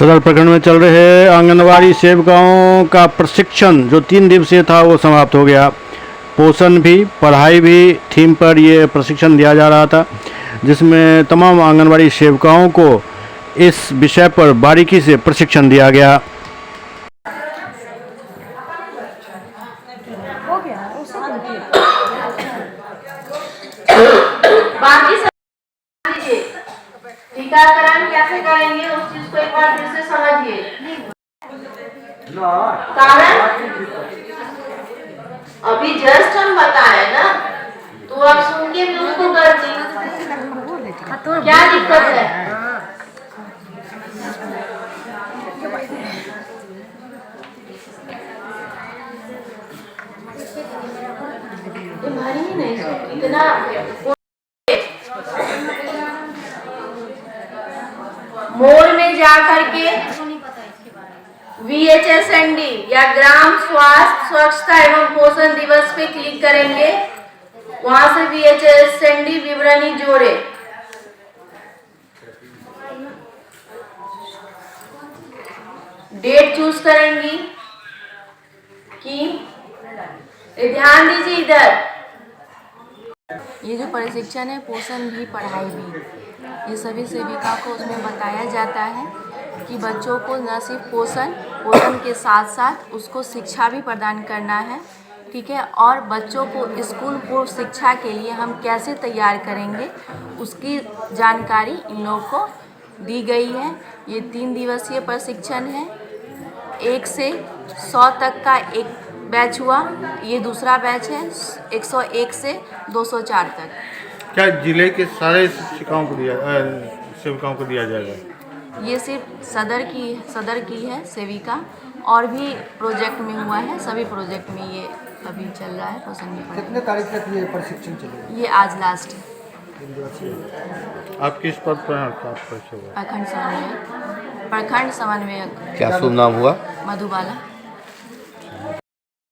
सदर प्रखंड में चल रहे आंगनवाड़ी सेविकाओं का प्रशिक्षण जो 3 दिवसीय था वो समाप्त हो गया। पोषण भी पढ़ाई भी थीम पर ये प्रशिक्षण दिया जा रहा था, जिसमें तमाम आंगनवाड़ी सेविकाओं को इस विषय पर बारीकी से प्रशिक्षण दिया गया। टीकाकरण कैसे करेंगे उस चीज को एक बार फिर से समझिए। कारण अभी जस्ट हम बताए ना, तो आप सुन के भी उसको करती, क्या दिक्कत है? तुम्हारी ही नहीं इतना मोड़ में जा करके VHSND या ग्राम स्वास्थ्य स्वच्छता एवं पोषण दिवस पे क्लिक करेंगे। वहां से VHSND विवरणी जोड़े, डेट चूज करेंगी कि ध्यान दीजिए इधर। ये जो प्रशिक्षण है पोषण भी पढ़ाई भी, ये सभी सेविका को उसमें बताया जाता है कि बच्चों को न सिर्फ पोषण के साथ साथ उसको शिक्षा भी प्रदान करना है, ठीक है। और बच्चों को स्कूल पूर्व शिक्षा के लिए हम कैसे तैयार करेंगे उसकी जानकारी इन लोगों को दी गई है। ये 3 दिवसीय प्रशिक्षण है। 1 से 100 तक का एक बैच हुआ, ये दूसरा बैच है 101 से 204 तक। क्या जिले के सारे सेविकाओं को दिया जाएगा? ये सिर्फ सदर की है सेविका, और भी प्रोजेक्ट में हुआ है, सभी प्रोजेक्ट में ये अभी चल रहा है पोषण में। कितने तारीख तक ये प्रशिक्षण चलेगा? ये आज लास्ट है। आप किस पद पर प्रखंड समन्वयक। क्या शुभ नाम हुआ? मधुबाला।